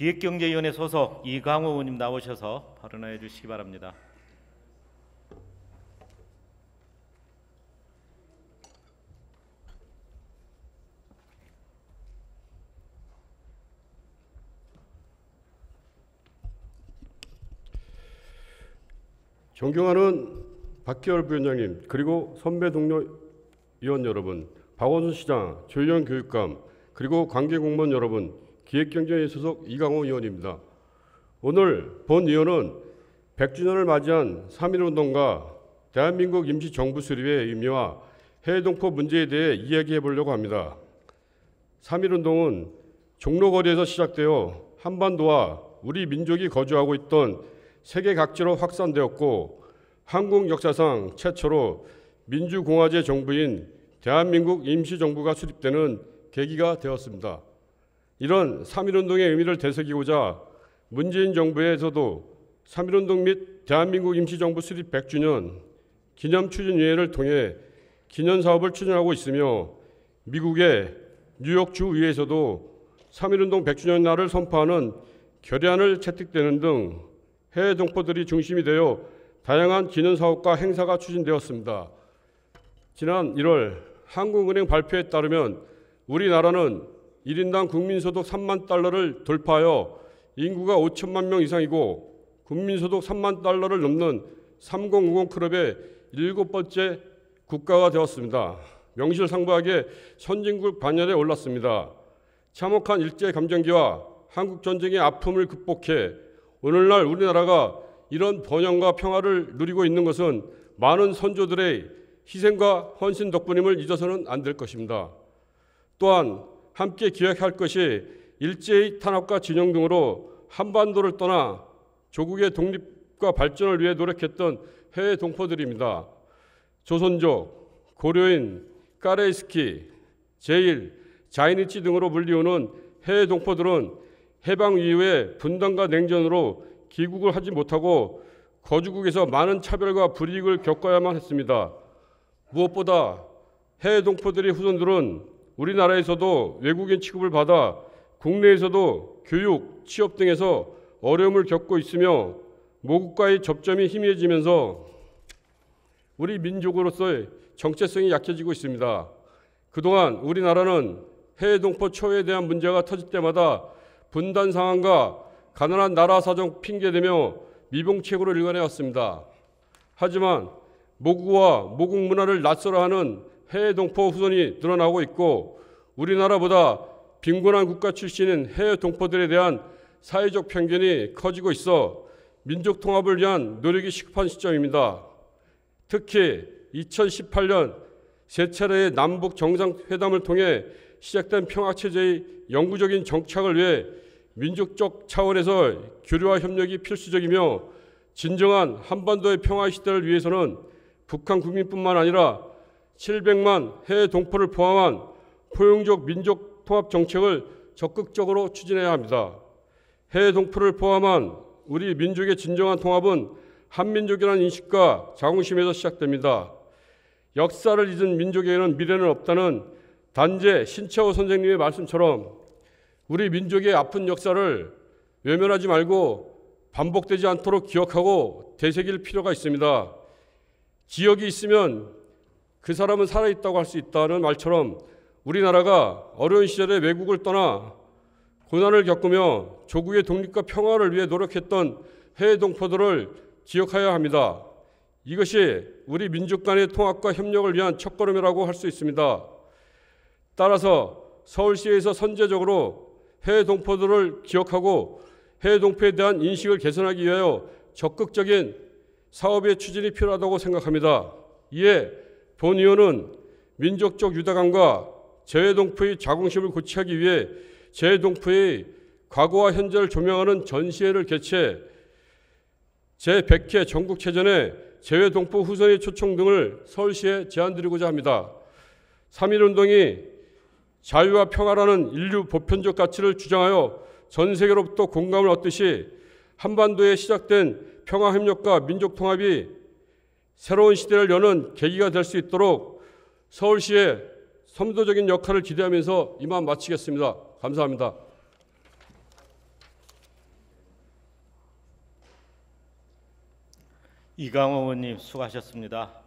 기획경제위원회 소속 이강호 의원님 나오셔서 발언해 주시기 바랍니다. 존경하는 박기열 부위원장님, 그리고 선배 동료 의원 여러분, 박원순 시장, 조희연 교육감, 그리고 관계 공무원 여러분, 기획경제위 소속 이강호 의원입니다. 오늘 본 의원은 100주년을 맞이한 3.1운동과 대한민국 임시정부 수립의 의미와 해외 동포 문제에 대해 이야기해 보려고 합니다. 3.1운동은 종로거리에서 시작되어 한반도와 우리 민족이 거주하고 있던 세계 각지로 확산되었고, 한국 역사상 최초로 민주공화제 정부인 대한민국 임시정부가 수립되는 계기가 되었습니다. 이런 3.1운동의 의미를 되새기고자 문재인 정부에서도 3.1운동 및 대한민국 임시정부 수립 100주년 기념추진위원회를 통해 기념사업을 추진하고 있으며, 미국의 뉴욕 주의회에서도 3.1운동 100주년 날을 선포하는 결의안을 채택되는 등 해외 동포들이 중심이 되어 다양한 기념사업과 행사가 추진되었습니다. 지난 1월 한국은행 발표에 따르면 우리나라는 1인당 국민소득 3만 달러를 돌파하여 인구가 5천만 명 이상이고 국민소득 3만 달러를 넘는 3050 클럽의 7번째 국가가 되었습니다. 명실상부하게 선진국 반열에 올랐습니다. 참혹한 일제감정기와 한국전쟁의 아픔을 극복해 오늘날 우리나라가 이런 번영과 평화를 누리고 있는 것은 많은 선조들의 희생과 헌신 덕분임을 잊어서는 안 될 것입니다. 또한 함께 기억할 것이 일제의 탄압과 진영 등으로 한반도를 떠나 조국의 독립과 발전을 위해 노력했던 해외 동포들입니다. 조선족, 고려인, 까레이스키, 제일, 자이니치 등으로 불리우는 해외 동포들은 해방 이후에 분단과 냉전으로 귀국을 하지 못하고 거주국에서 많은 차별과 불이익을 겪어야만 했습니다. 무엇보다 해외 동포들의 후손들은 우리나라에서도 외국인 취급을 받아 국내에서도 교육, 취업 등에서 어려움을 겪고 있으며 모국과의 접점이 희미해지면서 우리 민족으로서의 정체성이 약해지고 있습니다. 그동안 우리나라는 해외 동포 처우에 대한 문제가 터질 때마다 분단 상황과 가난한 나라 사정 핑계대며 미봉책으로 일관해왔습니다. 하지만 모국어와 모국 문화를 낯설어하는 해외 동포 후손이 늘어나고 있고, 우리나라보다 빈곤한 국가 출신인 해외 동포들에 대한 사회적 편견이 커지고 있어 민족 통합을 위한 노력이 시급한 시점입니다. 특히 2018년 세 차례의 남북 정상회담을 통해 시작된 평화체제의 영구적인 정착을 위해 민족적 차원에서 교류와 협력이 필수적이며, 진정한 한반도의 평화 시대를 위해서는 북한 국민뿐만 아니라 700만 해외 동포를 포함한 포용적 민족 통합 정책을 적극적으로 추진해야 합니다. 해외 동포를 포함한 우리 민족의 진정한 통합은 한민족이라는 인식과 자긍심에서 시작됩니다. 역사를 잊은 민족에게는 미래는 없다는 단재 신채호 선생님의 말씀처럼 우리 민족의 아픈 역사를 외면하지 말고 반복되지 않도록 기억하고 되새길 필요가 있습니다. 기억이 있으면 그 사람은 살아있다고 할 수 있다는 말처럼 우리나라가 어려운 시절에 외국을 떠나 고난을 겪으며 조국의 독립과 평화를 위해 노력했던 해외 동포들을 기억해야 합니다. 이것이 우리 민족 간의 통합과 협력을 위한 첫걸음이라고 할 수 있습니다. 따라서 서울시에서 선제적으로 해외 동포들을 기억하고 해외 동포에 대한 인식을 개선하기 위하여 적극적인 사업의 추진이 필요하다고 생각합니다. 이에 본 의원은 민족적 유대감과 재외 동포의 자긍심을 고취하기 위해 재외 동포의 과거와 현재를 조명하는 전시회를 개최, 제100회 전국체전에 재외 동포 후손의 초청 등을 서울시에 제안드리고자 합니다. 3.1운동이 자유와 평화라는 인류 보편적 가치를 주장하여 전 세계로부터 공감을 얻듯이 한반도에 시작된 평화 협력과 민족 통합이 새로운 시대를 여는 계기가 될 수 있도록 서울시의 선도적인 역할을 기대하면서 이만 마치겠습니다. 감사합니다. 이강호 의원님 수고하셨습니다.